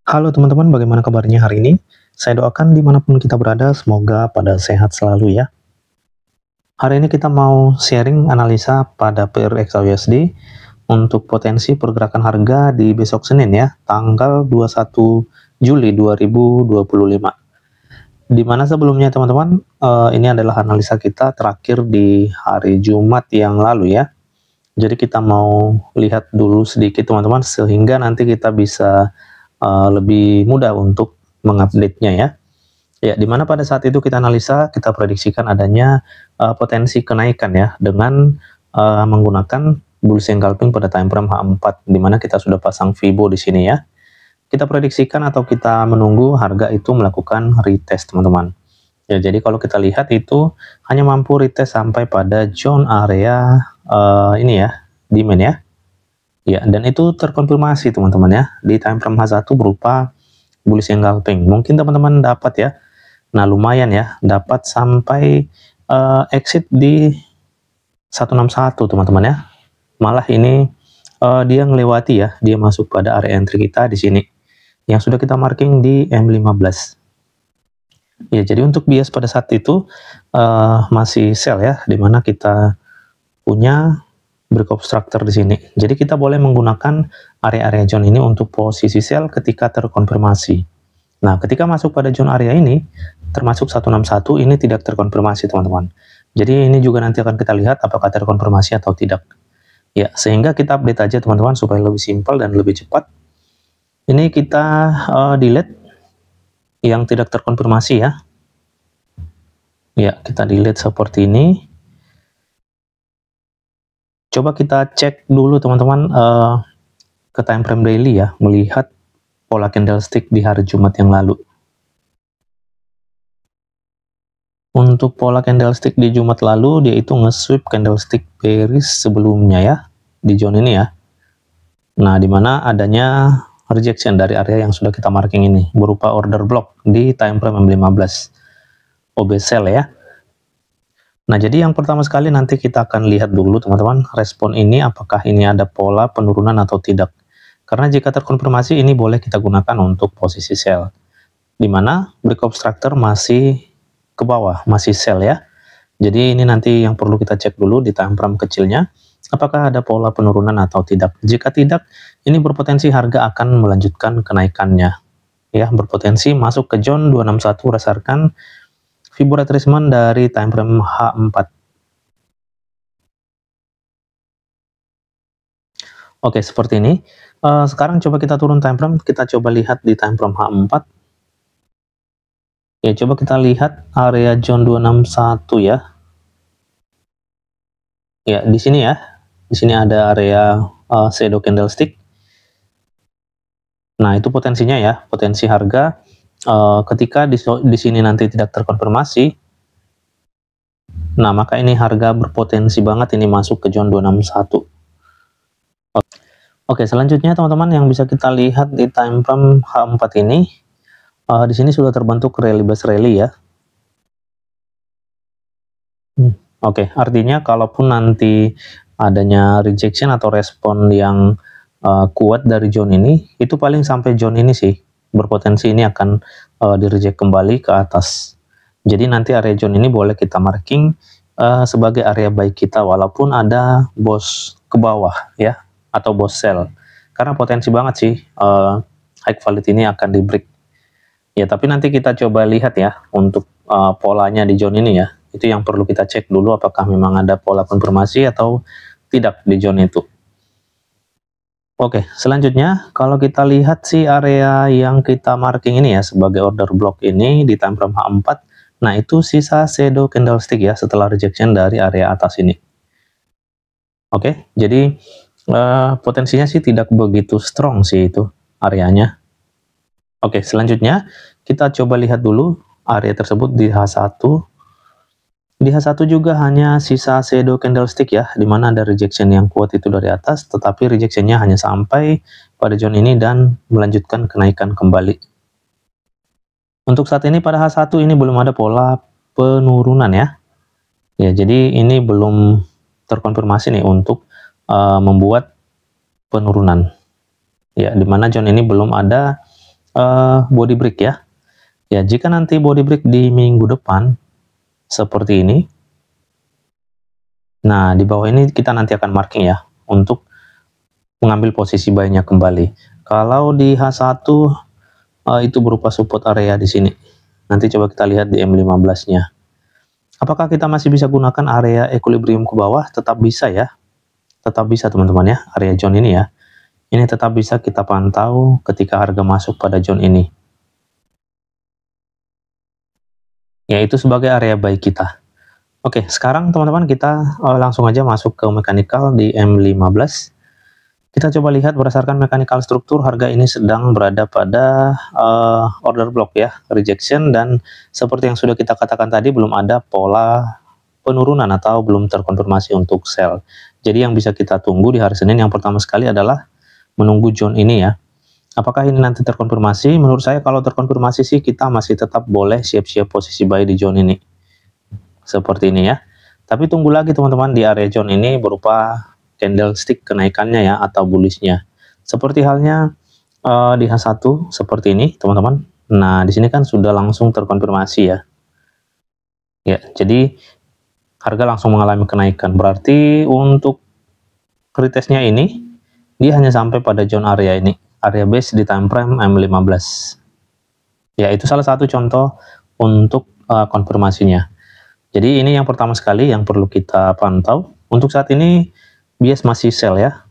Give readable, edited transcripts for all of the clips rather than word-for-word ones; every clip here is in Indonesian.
Halo teman-teman, bagaimana kabarnya hari ini? Saya doakan dimanapun kita berada, semoga pada sehat selalu ya. Hari ini kita mau sharing analisa pada PRXAUSD untuk potensi pergerakan harga di besok Senin ya, tanggal 21 Juli 2025. Di mana sebelumnya teman-teman, ini adalah analisa kita terakhir di hari Jumat yang lalu ya. Jadi kita mau lihat dulu sedikit teman-teman, sehingga nanti kita bisa lebih mudah untuk mengupdate-nya ya. Ya, di mana pada saat itu kita analisa, kita prediksikan adanya potensi kenaikan ya dengan menggunakan bullish engulfing pada time frame H4, di mana kita sudah pasang Fibo di sini ya. Kita prediksikan atau kita menunggu harga itu melakukan retest teman-teman. Ya, jadi kalau kita lihat itu hanya mampu retest sampai pada zone area ini ya, demand ya. Ya, dan itu terkonfirmasi teman-teman ya di time frame H1 berupa bullish engulfing. Mungkin teman-teman dapat ya. Nah, lumayan ya, dapat sampai exit di 161 teman-teman ya. Malah ini dia ngelewati ya, dia masuk pada area entry kita di sini yang sudah kita marking di M15. Ya, jadi untuk bias pada saat itu masih sell ya, dimana kita punya break of structure di sini. Jadi kita boleh menggunakan area-area zone ini untuk posisi sell ketika terkonfirmasi. Nah, ketika masuk pada zone area ini, termasuk 161 ini tidak terkonfirmasi teman-teman. Jadi ini juga nanti akan kita lihat apakah terkonfirmasi atau tidak. Ya, sehingga kita update aja teman-teman supaya lebih simpel dan lebih cepat. Ini kita delete yang tidak terkonfirmasi ya. Ya, kita delete seperti ini. Coba kita cek dulu teman-teman ke time frame daily ya, melihat pola candlestick di hari Jumat yang lalu. Untuk pola candlestick di Jumat lalu, dia itu nge-sweep candlestick bearish sebelumnya ya, di zone ini ya. Nah, dimana adanya rejection dari area yang sudah kita marking ini, berupa order block di time frame M15. OB sell ya. Nah, jadi yang pertama sekali nanti kita akan lihat dulu teman-teman, respon ini apakah ini ada pola penurunan atau tidak. Karena jika terkonfirmasi ini boleh kita gunakan untuk posisi sell. Dimana break of structure masih ke bawah, masih sell ya. Jadi ini nanti yang perlu kita cek dulu di time frame kecilnya, apakah ada pola penurunan atau tidak. Jika tidak, ini berpotensi harga akan melanjutkan kenaikannya. Ya, berpotensi masuk ke zone 261 berdasarkan Fibo retracement dari time frame H4. Oke, seperti ini. Sekarang coba kita turun time frame, kita coba lihat di time frame H4. Ya, coba kita lihat area zone 261 ya. Ya, di sini ya. Di sini ada area shadow candlestick. Nah, itu potensinya ya, potensi harga ketika di sini nanti tidak terkonfirmasi. Nah, maka ini harga berpotensi banget ini masuk ke zone 261. Oke, selanjutnya teman-teman yang bisa kita lihat di time frame H4 ini, di sini sudah terbentuk rally base rally ya. Oke, artinya kalaupun nanti adanya rejection atau respon yang kuat dari zone ini, itu paling sampai zone ini sih, berpotensi ini akan di-reject kembali ke atas. Jadi nanti area zone ini boleh kita marking sebagai area buy kita, walaupun ada boss ke bawah ya, atau boss sell. Karena potensi banget sih high quality ini akan di break. Ya, tapi nanti kita coba lihat ya untuk polanya di zone ini ya. Itu yang perlu kita cek dulu apakah memang ada pola konfirmasi atau tidak di zone itu. Oke, selanjutnya kalau kita lihat si area yang kita marking ini ya sebagai order block ini di time frame H4, nah itu sisa shadow candlestick ya setelah rejection dari area atas ini. Oke, jadi potensinya sih tidak begitu strong sih itu areanya. Oke, selanjutnya kita coba lihat dulu area tersebut di H1. Di H1 juga hanya sisa shadow candlestick ya, dimana ada rejection yang kuat itu dari atas, tetapi rejectionnya hanya sampai pada zone ini dan melanjutkan kenaikan kembali. Untuk saat ini pada H1 ini belum ada pola penurunan ya. Ya, jadi ini belum terkonfirmasi nih untuk membuat penurunan. Ya, dimana zone ini belum ada body break ya. Ya, jika nanti body break di minggu depan seperti ini, nah di bawah ini kita nanti akan marking ya untuk mengambil posisi buy-nya kembali. Kalau di H1 itu berupa support area di sini. Nanti coba kita lihat di M15-nya. Apakah kita masih bisa gunakan area equilibrium ke bawah? Tetap bisa ya. Tetap bisa teman-teman ya, area zone ini ya. Ini tetap bisa kita pantau ketika harga masuk pada zone ini. Yaitu sebagai area buy kita. Oke, sekarang teman-teman kita langsung aja masuk ke mechanical di M15. Kita coba lihat berdasarkan mechanical struktur, harga ini sedang berada pada order block ya, rejection, dan seperti yang sudah kita katakan tadi, belum ada pola penurunan atau belum terkonfirmasi untuk sell. Jadi yang bisa kita tunggu di hari Senin yang pertama sekali adalah menunggu zone ini ya. Apakah ini nanti terkonfirmasi? Menurut saya kalau terkonfirmasi sih kita masih tetap boleh siap-siap posisi buy di zone ini. Seperti ini ya. Tapi tunggu lagi teman-teman di area zone ini berupa candlestick kenaikannya ya atau bullishnya. Seperti halnya di H1 seperti ini teman-teman. Nah, di sini kan sudah langsung terkonfirmasi ya. Ya, jadi harga langsung mengalami kenaikan. Berarti untuk retestnya ini dia hanya sampai pada zone area ini. Area base di time frame M15. Ya, itu salah satu contoh untuk konfirmasinya. Jadi ini yang pertama sekali yang perlu kita pantau. Untuk saat ini bias masih sell ya.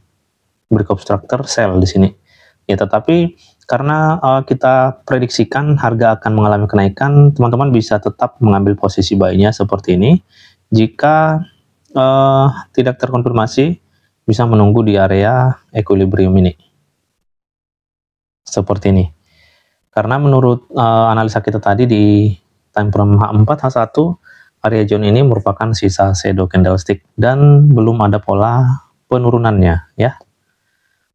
Break of structure sell di sini. Ya, tetapi karena kita prediksikan harga akan mengalami kenaikan, teman-teman bisa tetap mengambil posisi buy-nya seperti ini. Jika tidak terkonfirmasi, bisa menunggu di area equilibrium ini. Seperti ini. Karena menurut analisa kita tadi di time frame H4, H1, area zone ini merupakan sisa shadow candlestick dan belum ada pola penurunannya ya.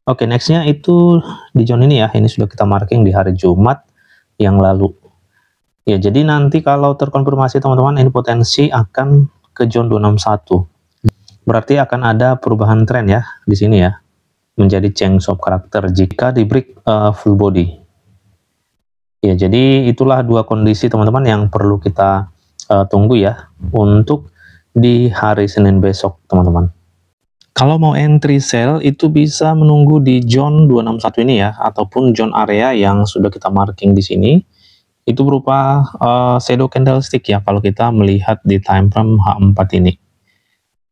Oke, nextnya itu di zone ini ya. Ini sudah kita marking di hari Jumat yang lalu. Ya, jadi nanti kalau terkonfirmasi teman-teman, ini potensi akan ke zone 261. Berarti akan ada perubahan tren ya di sini ya. Menjadi change of character jika di break full body. Ya, jadi itulah dua kondisi teman-teman yang perlu kita tunggu ya untuk di hari Senin besok teman-teman. Kalau mau entry sell itu bisa menunggu di zone 261 ini ya, ataupun zone area yang sudah kita marking di sini. Itu berupa shadow candlestick ya kalau kita melihat di time frame H4 ini.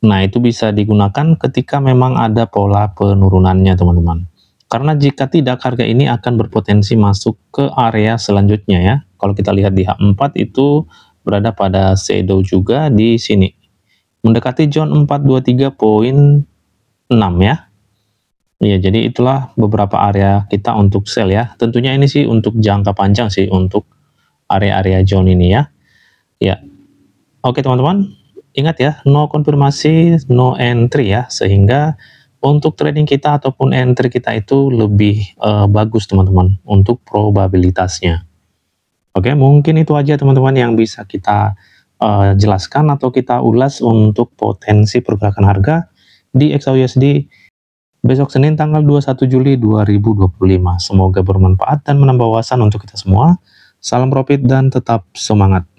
Nah, itu bisa digunakan ketika memang ada pola penurunannya, teman-teman. Karena jika tidak, harga ini akan berpotensi masuk ke area selanjutnya ya. Kalau kita lihat di H4 itu berada pada shadow juga di sini. Mendekati zone 423.6 ya. Ya, jadi itulah beberapa area kita untuk sell ya. Tentunya ini sih untuk jangka panjang sih untuk area-area zone ini ya. Ya. Oke, teman-teman. Ingat ya, no konfirmasi, no entry ya, sehingga untuk trading kita ataupun entry kita itu lebih bagus teman-teman untuk probabilitasnya. Oke, mungkin itu aja teman-teman yang bisa kita jelaskan atau kita ulas untuk potensi pergerakan harga di XAUUSD besok Senin tanggal 21 Juli 2025. Semoga bermanfaat dan menambah wawasan untuk kita semua. Salam profit dan tetap semangat.